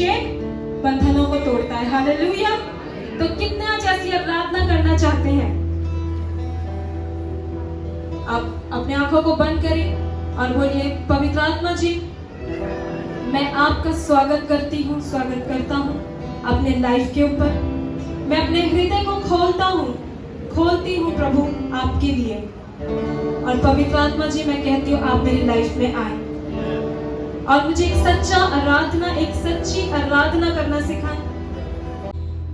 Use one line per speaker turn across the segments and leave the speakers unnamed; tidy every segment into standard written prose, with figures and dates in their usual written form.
अभिषेक बंधनों को तोड़ता है। हालेलुया। तो कितने आज ऐसी आराधना करना चाहते हैं? आप अपने आंखों को बंद करें और बोलिए, पवित्र आत्मा जी, मैं आपका स्वागत करता हूँ अपने लाइफ के ऊपर। मैं अपने हृदय को खोलती हूँ प्रभु आपके लिए। और पवित्र आत्मा जी, मैं कहती हूँ आप मेरी लाइफ में आए और मुझे एक सच्ची आराधना करना सिखाएं।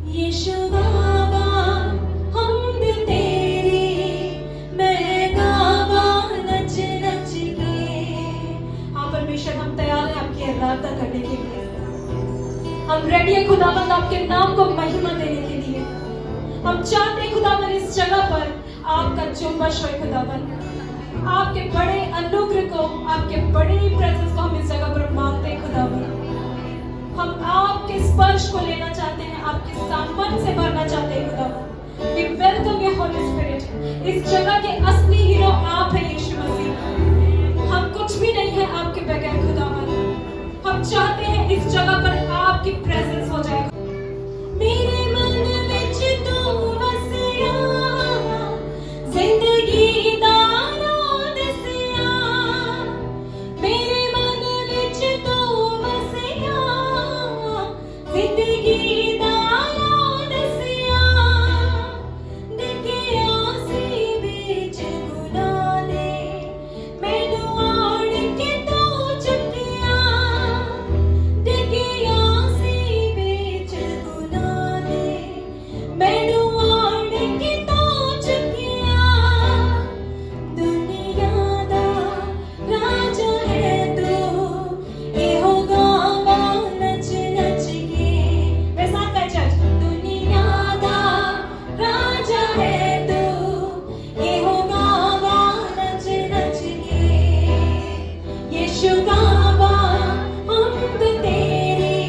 यीशु बाबा, हम तेरी मैं गावा नच नच के। हाँ परमेश्वर, हम तैयार हैं आपकी आराधना करने के लिए। हम रेडी है खुदावंद आपके नाम को महिमा देने के लिए। हम चाहते हैं खुदावंद इस जगह पर आपका जुम्बश हो खुदावंद। आपके बड़े अनुग्रह को, आपके बड़े प्रेजेंस को हम इस जगह पर मांगते हैं खुदावंद। हम आपके स्पर्श को लेना चाहते हैं, आपके सामर्थ्य से भरना चाहते हैं खुदावंद। We welcome your Holy Spirit। इस जगह के असली हीरो आप हैं यीशु मसीह। हम कुछ भी नहीं है आपके बगैर खुदावंद। हम चाहते हैं इस जगह पर आपकी प्रेजेंस हो जाए। मेरे मन विच तू वसिया, जिंदगी दा राज सिया। मेरे मन विच तू वसिया, जिंदगी दा राज सिया। देखिया सी विच गुनाह दे, मैनू आड़ के तू चुकिया। देखिया सी विच गुनाह दे, मैनू आड़ के तू चुकिया। दुनिया दा राजा है तू, एहो गावा नच नच के। मेरे साथ कह चर्च, दुनिया दा राजा है तू, एहो गावा नच नच के। यीशु गावा हम तेरी,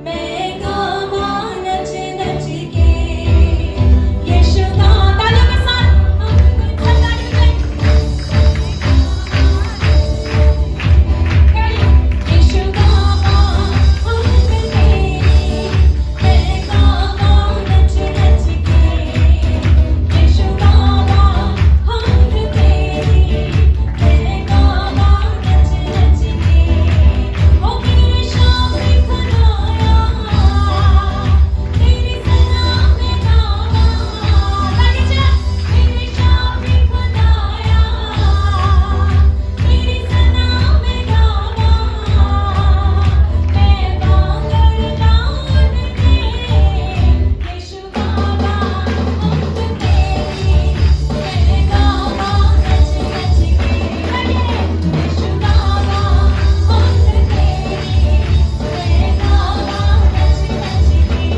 मैं गावा नच नच के। यीशु गावा, तालियों के साथ हम यीशु गावा हम तेरी, मैं गावा नच नच के। यीशु गावा हम तेरी, मैं गावा नच नच के। ओ मेरे शाफी खुदाया, तेरी सना में गावा। ताली चला, मेरे शाफी खुदाया, तेरी सना में गावा। मैं बांगर डाल के, यीशु गावा हम तेरी, मैं गावा नच नच के। यीशु गावा हम तेरी, मैं गावा नच नच के।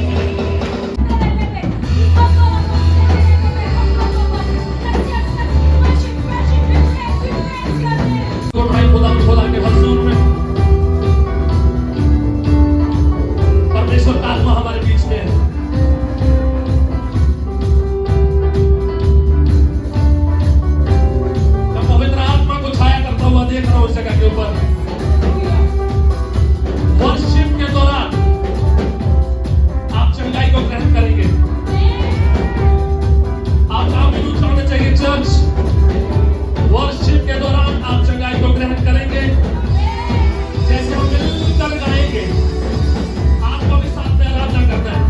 तो भाई खुदा के हजूर में परमेश्वर का आत्मा हमारे बीच में है। मैं पवित्र आत्मा को छाया करता हुआ देख रहा हूं उस जगह के ऊपर। वर्शिप के दौरान आप चंगाई को ग्रहण करेंगे। आप नाम भी ऊंचा होना चाहिए चर्च। वर्शिप के दौरान आप चंगाई को ग्रहण करेंगे। जैसे हम मिलकर गाएंगे, आपको भी साथ में आराधना करना है।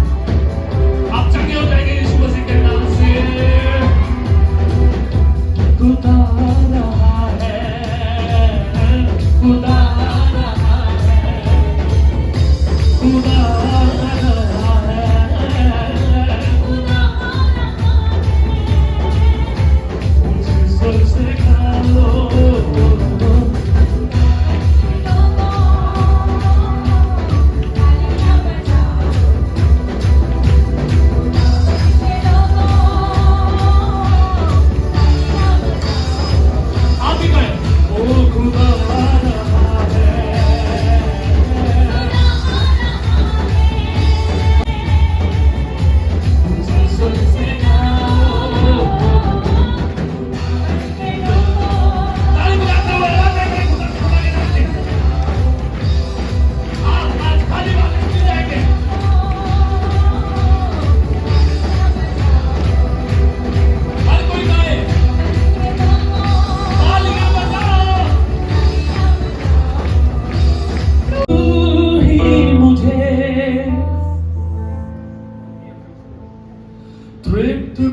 आप चंगे हो जाएंगे यीशु मसीह के नाम से। खुदा रहा है, खुदा रहा है, खुदा रहा है, मुझे सुर से गा लो। आप ही गाएं। ओ खुदा रहा है,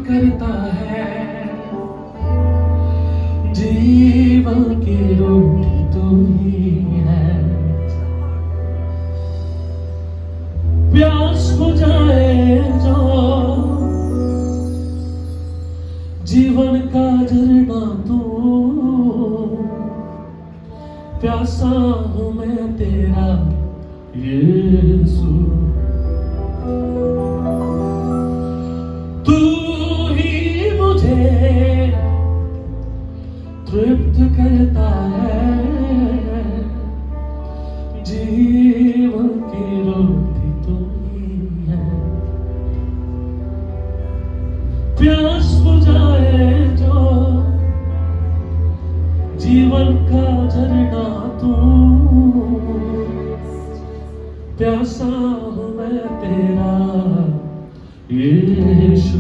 करता है, जीवन की रोटी तू ही है। प्यास बुझाए जो जीवन का झरना तू, प्यासा हूं मैं तेरा यीशु। तू ही मुझे तृप्त करता है, जीवन की रोटी तू ही है। प्यास बुझाए जो जीवन का झरना तू, प्यासा हूं मैं तेरा यीशु।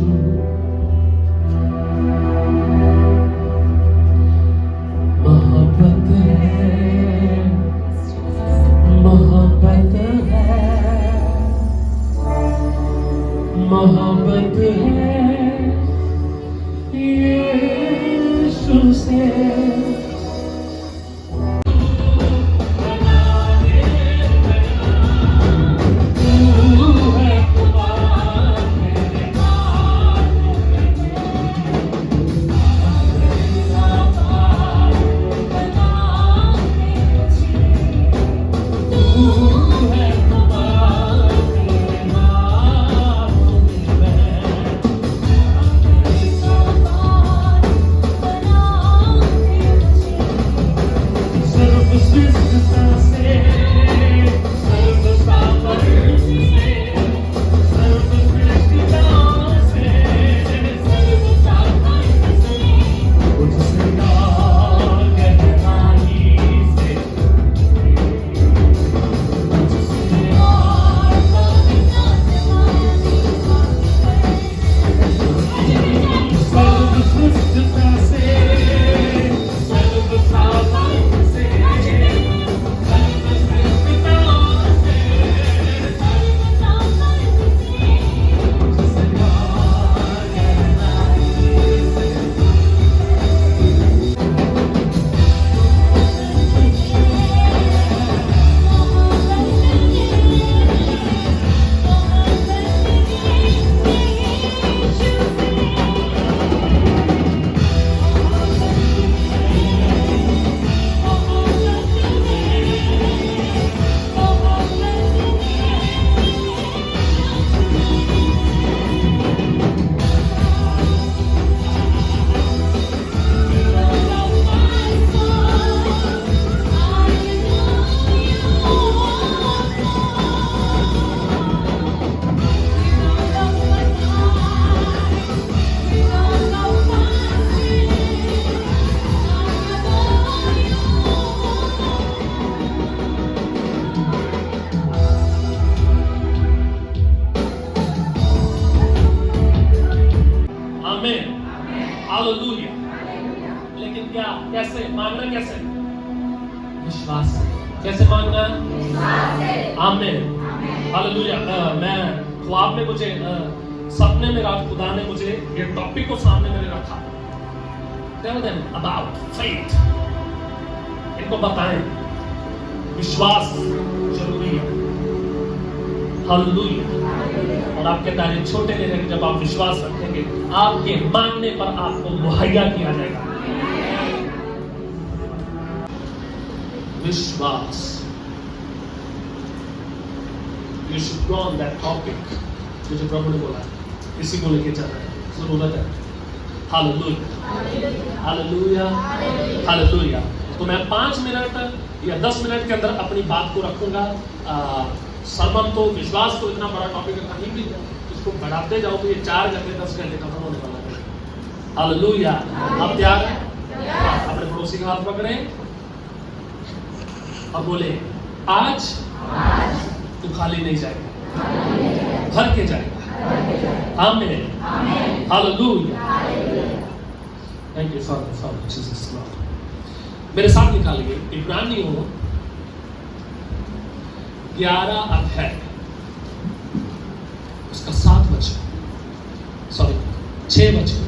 मोहब्बत है, मोहब्बत है, मोहब्बत है यीशु से। हालेलुया। लेकिन क्या, कैसे मांगना, कैसे? विश्वास से। कैसे मांगना? आमीन। हालेलुया। मैं ख्वाब में मुझे सपने में रात खुदा ने मुझे ये टॉपिक को सामने मेरे रखा। Tell them about faith। इनको बताएं विश्वास जरूरी है। हालेलुया। और आपके दायरे छोटे नहीं रहेंगे जब आप विश्वास रखेंगे, आपके मांगने पर आपको मुहैया किया जाएगा। विश्वास। You should go on that topic। जो प्रभु ने बोला इसी को लेके चलना है, जरूरत है। Hallelujah, hallelujah, hallelujah. तो मैं 5 मिनट या 10 मिनट के अंदर अपनी बात को रखूंगा। सरमन तो विश्वास तो इतना बड़ा टॉपिक है, कहीं भी इसको बढ़ाते जाओ तो ये 4 घंटे 10 घंटे खत्म होने वाला है। हालेलुया। आप तैयार हैं? अपने पड़ोसी का हाथ पकड़ें और बोले, आज तू खाली नहीं जाएगा, भर के जाएगा। आमीन। Hallelujah. Thank you for Jesus Lord. मेरे साथ निकालिए इब्रानियों 11 अध्याय उसका 7 वचन, सॉरी 6 6 वचन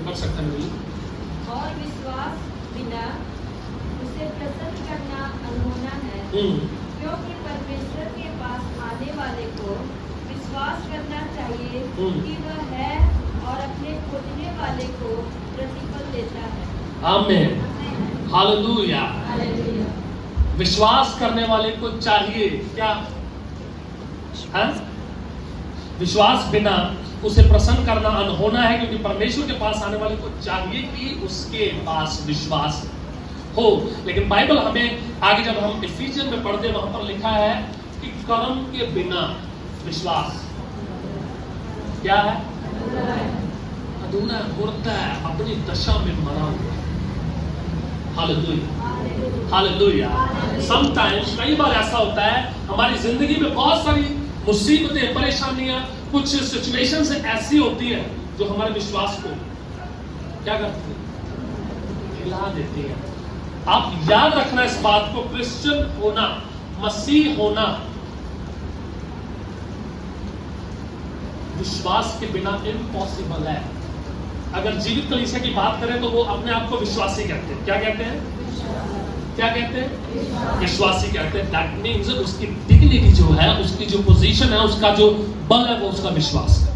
पढ़ सकते हैं।
और विश्वास बिना उसे प्रसन्न करना अनहोना है, क्योंकि परमेश्वर के पास आने वाले को विश्वास करना चाहिए कि वह है और अपने खोजने वाले को प्रतिफल देता है।
आमीन, हालेलुया।
हालेलुया।
विश्वास करने वाले को चाहिए क्या है? विश्वास बिना उसे प्रसन्न करना अनहोना है, क्योंकि परमेश्वर के पास आने वाले को चाहिए कि उसके पास विश्वास हो। लेकिन बाइबल हमें आगे जब हम इफिसियन में पढ़ते वहां पर लिखा है कि कर्म के बिना विश्वास क्या है? अधूरा, मुर्दा है, अपनी दशा में मरा हुआ। Hallelujah, hallelujah. समटाइम्स, कई बार ऐसा होता है हमारी जिंदगी में बहुत सारी मुसीबतें, परेशानियां, कुछ सिचुएशंस ऐसी होती हैं जो हमारे विश्वास को क्या करती है? हिला देती है। आप याद रखना इस बात को, क्रिश्चियन होना, मसीह होना विश्वास के बिना इम्पॉसिबल है। अगर जीवित कलीसिया की बात करें तो वो अपने आप को विश्वासी कहते हैं। क्या कहते हैं? क्या कहते हैं? विश्वासी कहते हैं। दैट मीन्स उसकी डिग्निटी जो है, उसकी जो पोजीशन है, उसका जो बल है, वो उसका विश्वास है।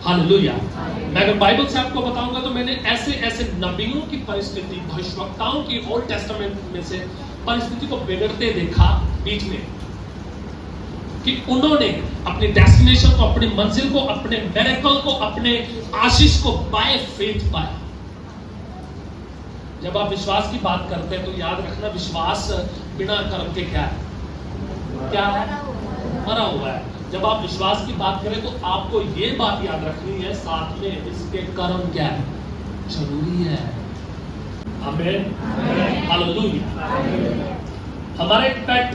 हालेलुया। मैं अगर बाइबल से आपको बताऊंगा तो मैंने ऐसे ऐसे नबियों की परिस्थिति, भविष्यवक्ताओं की ओल्ड टेस्टामेंट में से परिस्थिति को बिगड़ते देखा बीच में, कि उन्होंने अपने डेस्टिनेशन को, अपनी मंजिल को, अपने मिरेकल को, अपने आशीष को बाय फेथ पाया। जब आप विश्वास की बात करते हैं तो याद रखना, विश्वास बिना कर्म के क्या है? क्या है? मरा हुआ है। जब आप विश्वास की बात करें तो आपको ये बात याद रखनी है, साथ में इसके कर्म क्या है? जरूरी है। आमीन, हालेलुया। हमारे एक पेट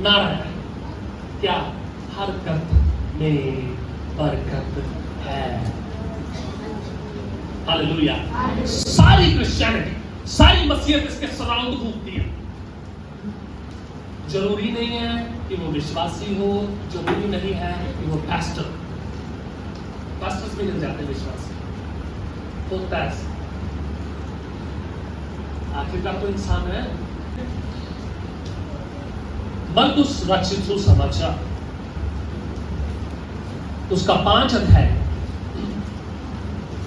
नारा है क्या? हरकत में बरकत है। हालेलुया। सारी क्रिश्चियनिटी, सारी मसीहत इसके सराउंड घूमती है। जरूरी नहीं है कि वो विश्वासी हो, जरूरी नहीं है कि वो पास्टर्स भी मिल जाते विश्वासी होता है। आखिरकार तो इंसान है। मरकुस रचित सुसमाचार उसका 5 अध्याय,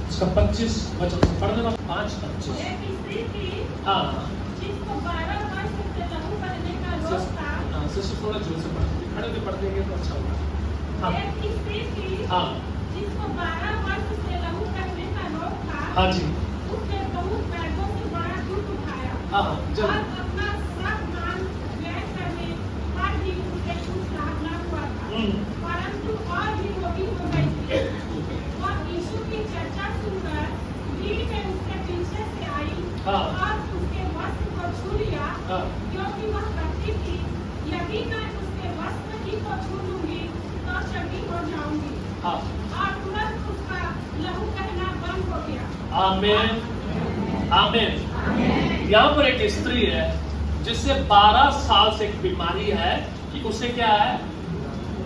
उसका 25 वचन पढ़ने में 5:25। हाँ, सिस्टर थोड़ा जोर से पढ़ते, खड़े होकर पढ़ देंगे तो अच्छा होगा। हाँ, हाँ,
जिसको 12 वर्ष से लहू करने का रोग था,
हाँ जी,
उसने बहुत पैसों से बड़ा दुख उठाया।
हाँ, जब
और अपना सब मान व्यय करने पर भी उसे कुछ लाभ न हुआ था, परंतु और भी रोगी हो गई थी। और यीशु की चर्चा सुनकर भीड़ में उसके पीछे से आई और उसके वस्त्र को छू लिया, क्योंकि वह कहती थी, यदि मैं उसके वस्त्र ही को छू लूंगी तो चंगी हो जाऊंगी। और तुरंत उसका लहू कहना बंद हो गया।
आमीन, आमीन। यहाँ पर एक स्त्री है जिससे 12 साल से एक बीमारी है कि उसे क्या है?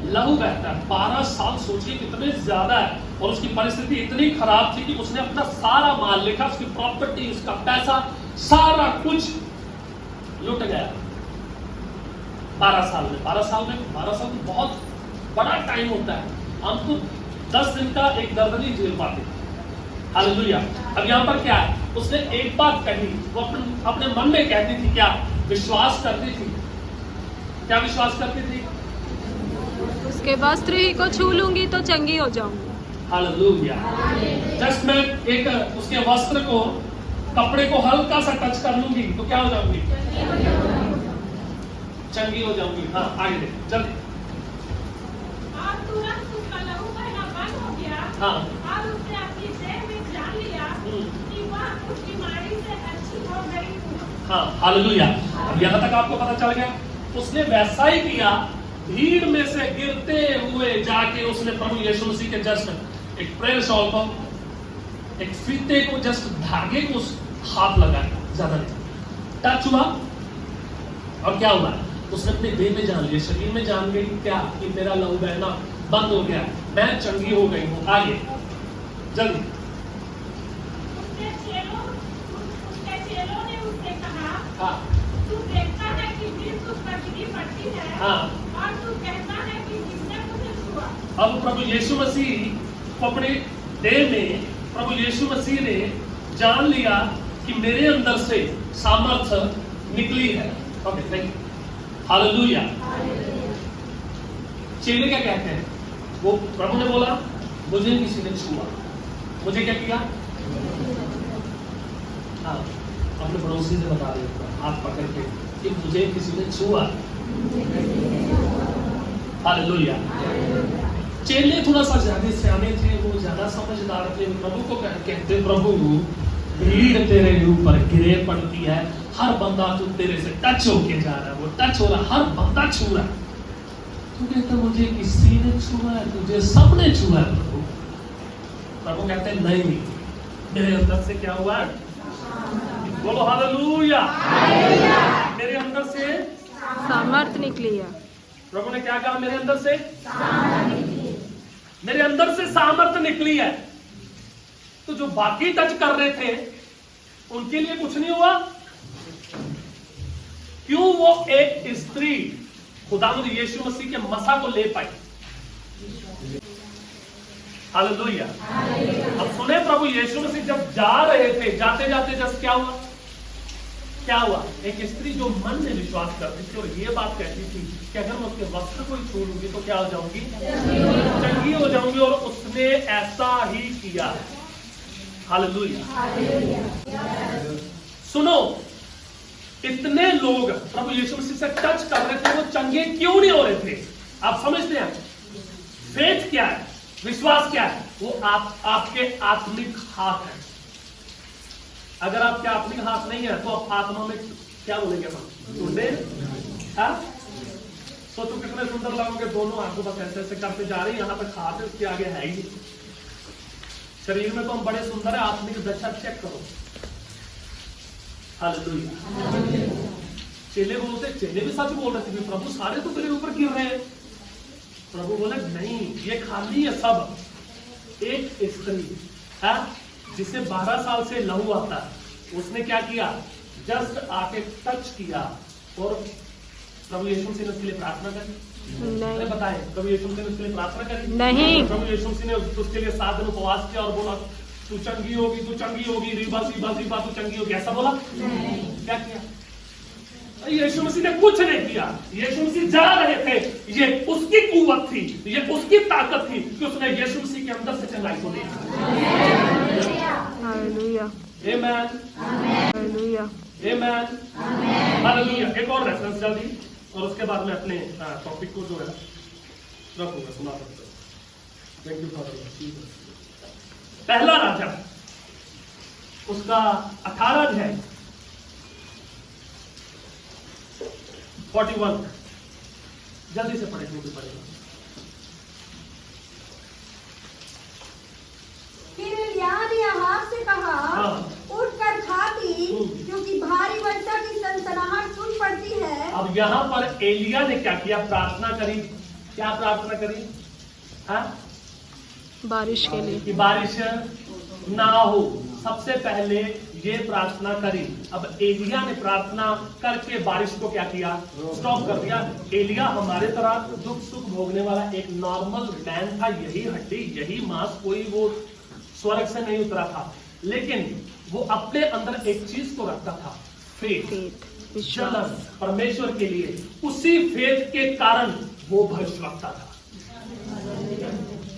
लहू बहता है। 12 साल, सोचिए कितने ज्यादा है। और उसकी परिस्थिति इतनी खराब थी कि उसने अपना सारा माल लिखा, उसकी प्रॉपर्टी, उसका पैसा, सारा कुछ लुट गया 12 साल में। 12 साल में बहुत बड़ा टाइम होता है। हम तो 10 दिन का एक दर्दनी झेल पाते। हालेलुया। अब यहाँ पर क्या है? उसने एक बात कही, वो अपने मन में कहती थी क्या? विश्वास करती थी। क्या विश्वास करती थी?
उसके वस्त्र ही को छू लूंगी तो चंगी हो जाऊंगी।
हालेलुया। जस्ट मैं एक उसके वस्त्र को, कपड़े को हल्का सा टच कर लूंगी तो क्या हो जाऊंगी? चंगी हो जाऊंगी। हाँ, आगे देख जल्दी।
और तुरंत उसका लहू बहना बंद हो गया।
हाँ,
और उसने अपनी देह में जान लिया कि वह उस बीमारी से अच्छी हो गई थी।
हाँ, हालेलुया। अब यहाँ तक आपको पता चल गया। उसने वैसा ही किया, भीड़ में से गिरते हुए जाके उसने प्रभु यीशु मसीह के जस्ट एक प्रेयर शॉल को, एक फीते को, जस्ट धागे को हाथ लगाया, ज्यादा नहीं, टच हुआ। और क्या हुआ? उसने अपने देह में जान लिया, शरीर में जान गई क्या? कि मेरा लहू बहना बंद हो गया, मैं चंगी हो गई हूँ। आगे जल्दी।
उसके चेलों ने उससे कहा,
हाँ
तू देखता है कि मृत्यु कटनी पड़ती है,
हाँ।
और तू कहता है कि किसने मुझे छुआ।
अब प्रभु यीशु मसीह को अपने देह में प्रभु यीशु मसीह ने जान लिया कि मेरे अंदर से सामर्थ्य निकली है। Okay thank you, hallelujah. चेले क्या कहते हैं? वो प्रभु ने बोला मुझे किसी ने छुआ। मुझे क्या किया? हाँ, अपने पड़ोसी से बता दिया हाथ पकड़ के कि मुझे किसी ने छुआ। हालेलुया। चेले थोड़ा सा ज्यादा सियाने थे, वो ज्यादा समझदार थे। प्रभु को कहते प्रभु भीड़ तेरे ऊपर गिरे पड़ती है, हर बंदा तू तेरे से टच होके जा रहा है, वो टच हो रहा, हर बंदा छू रहा। तू कहता मुझे किसी ने छुआ है, तुझे सबने छुआ है प्रभु। प्रभु कहते नहीं, मेरे अंदर से क्या हुआ? बोलो हालेलुया। मेरे अंदर से
सामर्थ्य निकली है।
प्रभु ने क्या कहा? मेरे अंदर से मेरे अंदर से सामर्थ्य निकली है। तो जो बाकी टच कर रहे थे उनके लिए कुछ नहीं हुआ। क्यों? वो एक स्त्री खुदावंद यीशु मसीह के मसा को ले पाई। हालेलुया। अब सुने, प्रभु यीशु मसीह जब जा रहे थे, जाते जाते जब क्या हुआ? क्या हुआ? एक स्त्री जो मन में विश्वास करती थी और ये बात कहती थी कि अगर मैं उसके वस्त्र को ही छू लूंगी तो क्या हो जाऊंगी? चंगी हो जाऊंगी। और उसने ऐसा ही किया। हालेलुया। सुनो, इतने लोग प्रभु यीशु मसीह से टच कर रहे थे, वो चंगे क्यों नहीं हो रहे थे? आप समझते हैं? फेथ क्या है? विश्वास क्या है? वो आपके आत्मिक हाथ है। अगर आपके आत्मिक हाथ नहीं है तो आप आत्मा में क्या बोलेंगे? सोचो कितने सुंदर लगोगे, दोनों हाथों बस ऐसे ऐसे करते जा रहे हैं, यहां तक हाथ है, उसके आगे है ही। शरीर में तो हम बड़े सुंदर है, आत्मिक दशा चेक करो। हालेलुया। चेले बोलते, चेले भी सच बोल रहे थे, प्रभु सारे तो तेरे ऊपर गिर रहे हैं। प्रभु बोले नहीं, ये खाली है सब। एक स्त्री है जिसे 12 साल से लहू आता है, उसने क्या किया? जस्ट आके टच किया और प्रभु यीशु मसीह ने उसके लिए प्रार्थना करी।
नहीं,
बताए, प्रभु यीशु मसीह ने उसके लिए प्रार्थना करी?
नहीं।
प्रभु यीशु मसीह ने उसके लिए 7 दिन उपवास किया और बोला तू चंगी होगी, तू चंगी होगी, रीबा सीबा सीबा तू चंगी होगी, ऐसा बोला? क्या किया? यीशु मसीह ने कुछ नहीं किया। यीशु मसीह जा रहे थे, ये उसकी कुव्वत थी, ये उसकी ताकत थी कि उसने यीशु मसीह के अंदर से चंगाई को ली।
हालेलुया।
आमेन।
हालेलुया।
आमेन। हालेलुया। एक और रेफरेंस जल्दी, और उसके बाद में अपने टॉपिक को जो है रखूंगा, सुना सकते हो। Thank you for. पहला राजा उसका 18 अध्याय 41, जल्दी से पढ़े, जो भी पढ़ेगा।
फिर एलिय्याह ने अहाब से कहा,
हाँ।
उठकर खा पी, क्योंकि भारी वर्षा की सनसनाहट सुन पड़ती है।
अब यहाँ पर एलिया ने क्या किया? प्रार्थना करी। क्या प्रार्थना करी? हाँ?
बारिश के लिए।
कि बारिश ना हो। सबसे पहले ये प्रार्थना करी। अब एलिया ने प्रार्थना करके बारिश को क्या किया? स्टॉप कर दिया। एलिया हमारे तरह दुख सुख भोगने वाला एक नॉर्मल मैन था, यही हड्डी यही मांस, कोई वो स्वर्ग से नहीं उतरा था, लेकिन वो अपने अंदर एक चीज को रखता था, फेथ, जलन परमेश्वर के लिए। उसी फेथ के कारण वो भविष्यवक्ता था।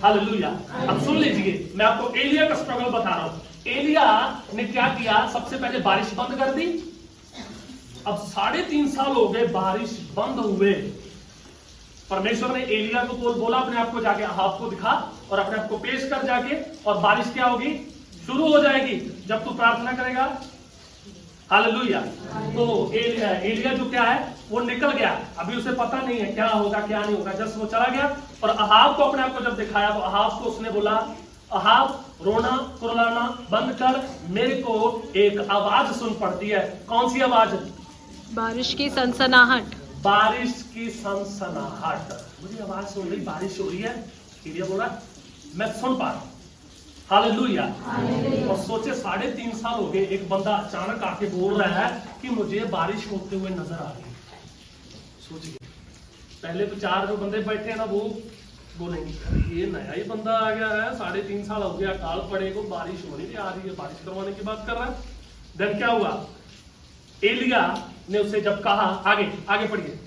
हालेलुया। अब सुन लीजिए, मैं आपको एलिया का स्ट्रगल बता रहा हूं। एलिया ने क्या किया? सबसे पहले बारिश बंद कर दी। अब 3.5 साल हो गए बारिश बंद हुए। परमेश्वर ने एलिया को बोला अपने आप को जाके अहाब को दिखा और अपने आप को पेश कर जाके, और बारिश क्या होगी? शुरू हो जाएगी जब तू प्रार्थना करेगा। हालेलुया। तो एलिया जो क्या है वो निकल गया। अभी उसे पता नहीं है क्या होगा क्या नहीं होगा, जस्ट वो चला गया। और अहाब को अपने आप को जब दिखाया तो अहाब को उसने बोला, अहाब रोना कुरलाना बंद कर, मेरे को एक आवाज सुन पड़ती है। कौन सी आवाज?
बारिश की सनसनाहट।
बारिश की सनसनाहट। मुझे आवाज सुन रही, बारिश हो रही है एलिया बोल रहा है मैं सुन पा रहा हूं। हालेलुया। और सोचे 3.5 साल हो गए, एक बंदा अचानक आके बोल रहा है कि मुझे बारिश होते हुए नजर आ रही है। सोचिए, पहले तो 4 जो बंदे बैठे हैं ना वो बोलेंगे ये नया ही बंदा आ गया है, 3.5 साल हो गया, अकाल पड़ेगा, बारिश होनी नहीं आ रही है, बारिश करवाने की बात कर रहा है। देन क्या हुआ, एलिया ने उसे जब कहा, आगे पढ़िए।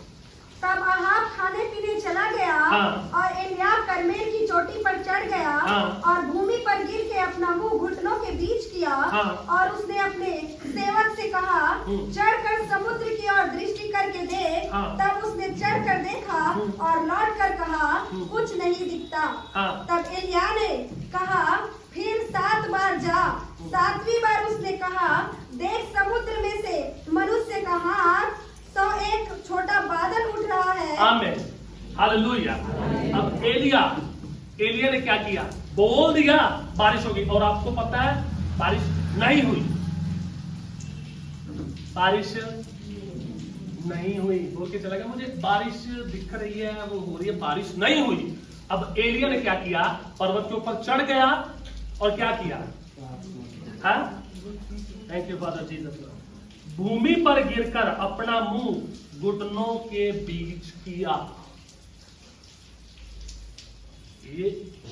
तब अहाब खाने पीने चला गया
हाँ।
और एलियाब कर्मेल की चोटी पर चढ़ गया
हाँ।
और भूमि पर गिर के अपना मुंह घुटनों के बीच किया
हाँ।
और उसने अपने सेवक से कहा चढ़कर समुद्र की ओर दृष्टि करके देख।
हाँ।
तब उसने चढ़कर देखा और लौट कर कहा कुछ नहीं दिखता।
हाँ।
तब एलिया ने कहा फिर 7 बार जा। 7वीं बार उसने कहा देख समुद्र में से मनुष्य का हाथ तो एक छोटा बादल उठ रहा है।
आमीन, हालेलुया। अब एलिया ने क्या किया, बोल दिया बारिश होगी, और आपको पता है बारिश नहीं हुई, बारिश नहीं हुई। बोल के चला गया मुझे बारिश दिख रही है, वो हो रही है, बारिश नहीं हुई। अब एलिया ने क्या किया, पर्वत के ऊपर चढ़ गया और क्या किया, थैंक यू फादर जीसस, भूमि पर गिरकर अपना मुंह घुटनों के बीच किया। ये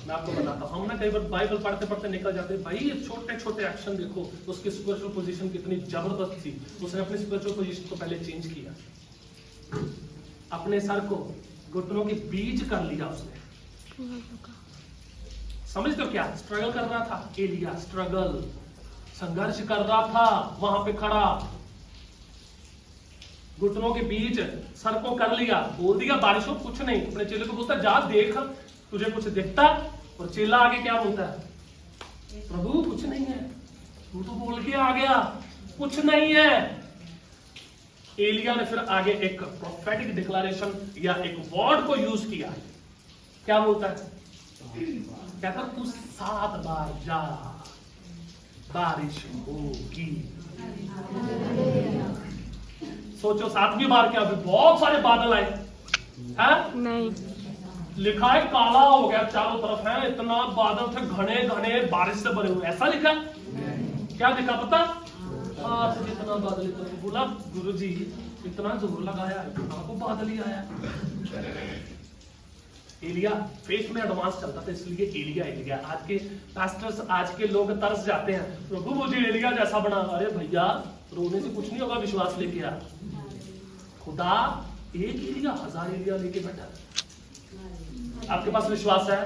मैं आपको बताता हूं, हम ना कई बार बाइबल पढ़ते पढ़ते निकल जाते हैं, भाई ये छोटे छोटे एक्शन देखो, उसकी स्पिरिचुअल पोजीशन कितनी जबरदस्त थी। उसने अपनी स्पिरिचुअल पोजीशन को पहले चेंज किया, अपने सर को घुटनों के बीच कर लिया उसने। समझते हो क्या, स्ट्रगल कर रहा था एलिया, स्ट्रगल, संघर्ष कर रहा था वहां पे खड़ा, घुटनों के बीच सर को कर लिया, बोल दिया बारिश हो कुछ नहीं। अपने चेले को बोलता जा देख तुझे कुछ दिखता, और चेला आगे क्या बोलता है, प्रभु कुछ नहीं है, तू तो बोल के आ गया कुछ नहीं है। एलिया ने फिर आगे एक प्रोफेटिक डिक्लेरेशन या एक वर्ड को यूज किया, क्या बोलता है, कहता तू 7 बार जा बारिश होगी। सोचो 7वीं बार क्या, अभी बहुत सारे बादल आए हैं,
नहीं
लिखा है काला हो गया चारों तरफ है, इतना बादल थे घने घने बारिश से भरे हुए, ऐसा लिखा, क्या लिखा पता, इतना बादल, इतना, बोला गुरुजी इतना जोर लगाया आपको बादल ही आया। एलिया फेथ में एडवांस चलता था, इसलिए एलिया। आज के पास्टर्स, आज के लोग तरस जाते हैं, प्रभु मुझे एलिया जैसा बना। अरे भैया रोने से कुछ नहीं होगा, विश्वास लेके आ। खुदा एक एलिया 1000 एलिया लेके बैठा। आपके पास विश्वास है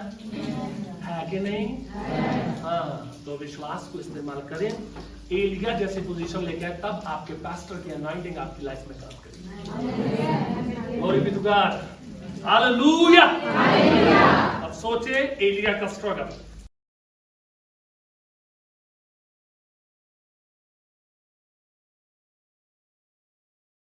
कि नहीं? हाँ, तो विश्वास को इस्तेमाल करें, एलिया जैसे पोजीशन लेके आए, तब आपके पास्टर की अनॉइंटिंग आपकी लाइफ में काम करेगी। Glory be to God, hallelujah. अब सोचे एलिया का स्ट्रगल,